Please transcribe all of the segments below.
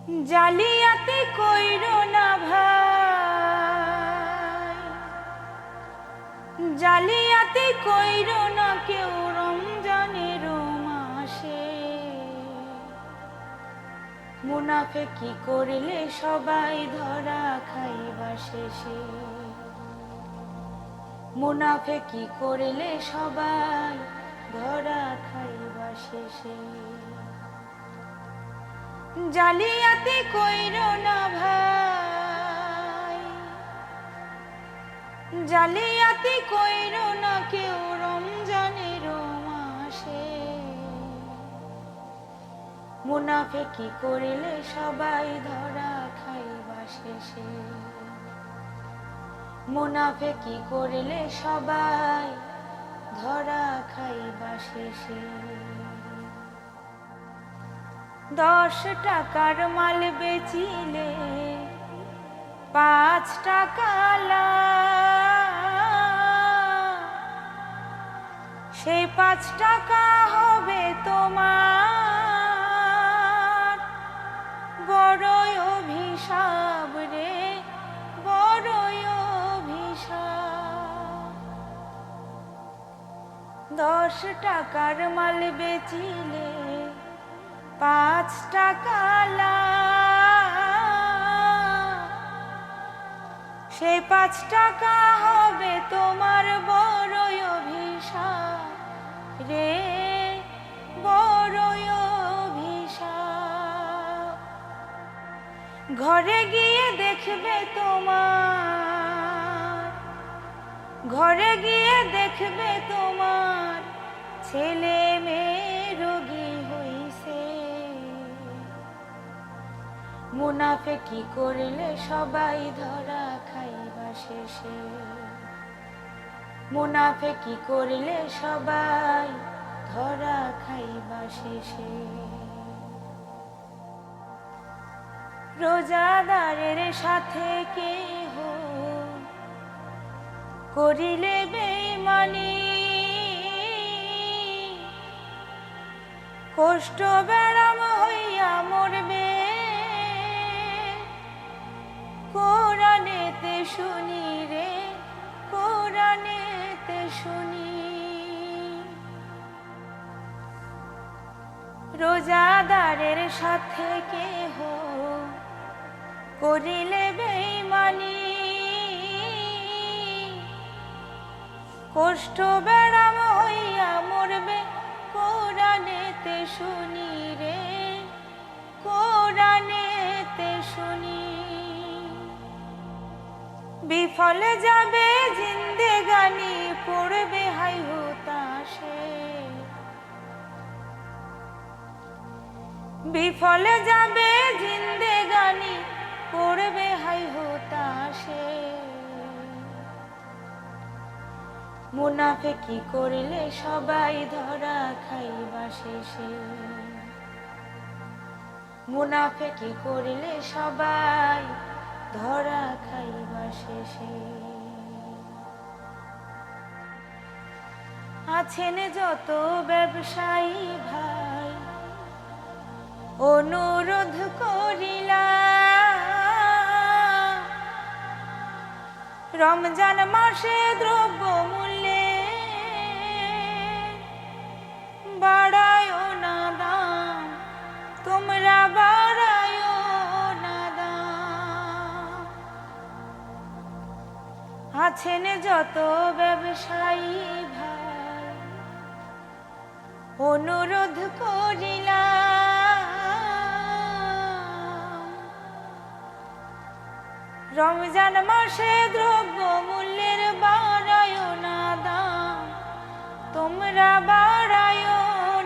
জালিয়াতি কইরো না ভাই, জালিয়াতি কইরো না কেউ রমজানের মাসে। মুনাফিকি করলে সবাই ধরা খাইবা শেষে। মুনাফিকি করলে সবাই ধরা খাইবা শেষে। জালিয়াতি কইরো না ভাই, জালিয়াতি কইরো না কেউ রমজানের মাসে। মুনাফিকি করিলে সবাই ধরা খাইবা শেষে। মুনাফিকি করিলে সবাই ধরা খাইবা শেষে। 10 টাকার মাল বেচিলে 5 টাকা লাভ, সেই 5 টাকা হবে তোমার বড়ই অভিশাপ রে, বড়ই অভিশাপ। 10 টাকার মাল বেচিলে 5 টাকা লাভ, সেই 5 টাকা হবে তোমার বড়ই অভিশাপ রে, বড়ই অভিশাপ। ঘরে গিয়ে দেখবে তোমার, ঘরে গিয়ে দেখবে তোমার ছেলে মেয়ে রোগী হইছে। মুনাফিকি করলে সবাই ধরা খাইবা শেষে। মুনাফিকি করলে সবাই ধরা খাইবা শেষে। রোজাদারের সাথে কেহ করিলে বেঈমানি, কষ্ট বেড়াম হইয়া মরবে। কোরআনেতে শুনি রে, কোরআনেতে শুনি। রোজাদারের সাথে কেহ করিলে বেঈমানি, কষ্ট বেড়াম হইয়া মরবে। কোরআনেতে শুনি রে, কোরআনেতে শুনি। বিফলে যাবে জিন্দেগানি, পড়বে হাই হতাশে। বিফলে যাবে জিন্দেগানি, পড়বে হাই হতাশে। মুনাফিকি করলে সবাই ধরা খাইবা শেষে। মুনাফিকি করলে সবাই ধরা খাইবা শেষে। আছেন যত ব্যবসায়ী ভাই, অনুরোধ করিলাম রমজান মাসে দ্রব্য মূল্যে বাড়ায়ও না দাম, তোমরা বাড়ায়ও না দাম। আছেন যত ব্যবসায়ী ভাই, অনুরোধ করিলাম রমজান মাসে দ্রব্য মূল্যের বাড়ায়ও না দাম, তোমরা বাড়ায়ও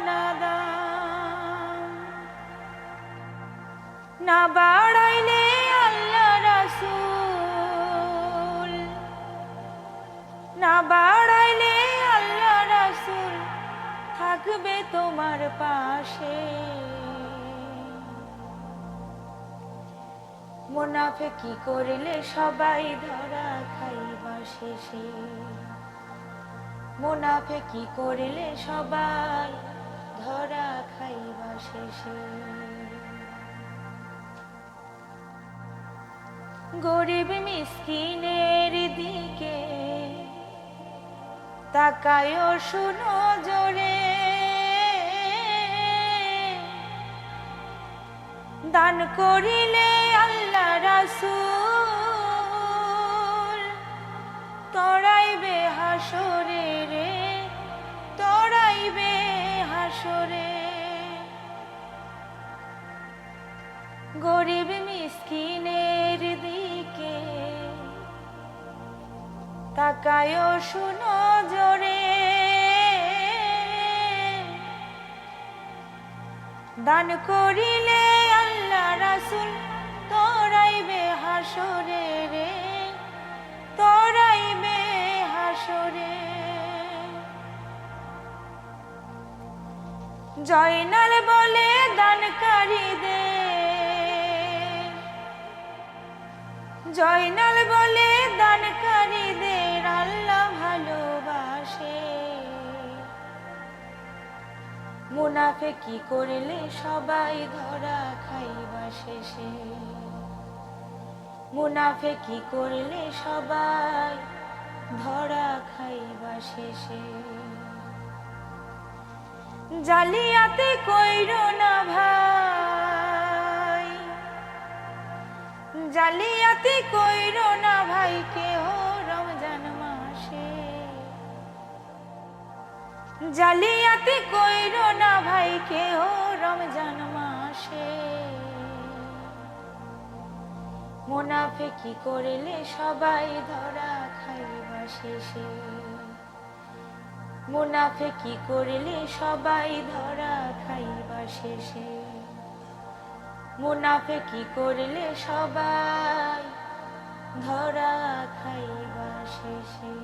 না দাম। না বাড়াইলে আল্লাহ রাসূল, না বাড়াইলে আল্লাহ রাসূল থাকবে তোমার পাশে। মুনাফিকি করলে সবাই ধরা খাইবা শেষে। মুনাফিকি করলে সবাই ধরা খাইবা শেষে। গরিব মিসকিনের দিকে তাকায়ও শুনো জোরে, দান করিলে আল্লাহ রাসূল তরাইবে হাসরে রে, তরাইবে হাসরে। গরিব মিসকিনের দিকে তাকায়ও শুনো জোরে, দান করিলে আল্লাহ রাসূল তরাইবে হাসরে রে, তরাইবে হাসরে। জয়নাল বলে দানকারীদের, জয়নাল বলে দানকারীদের আল্লাহ ভালোবাসে। মুনাফিকি করলে সবাই ধরা খাইবা শেষে, মুনাফিকি করলে সবাই ধরা খাইবা শেষে। জালিয়াতি কইরো না ভাই, জালিয়াতি কইরো না ভাই কেহ রমজান মাসে, জালিয়াতি কইরো না ভাই কেহ রমজান মাসে। মুনাফিকি করলে সবাই ধরা খাইবা শেষে, মুনাফিকি করলে সবাই ধরা খাইবা শেষে, মুনাফিকি করলে সবাই ধরা খাইবা শেষে।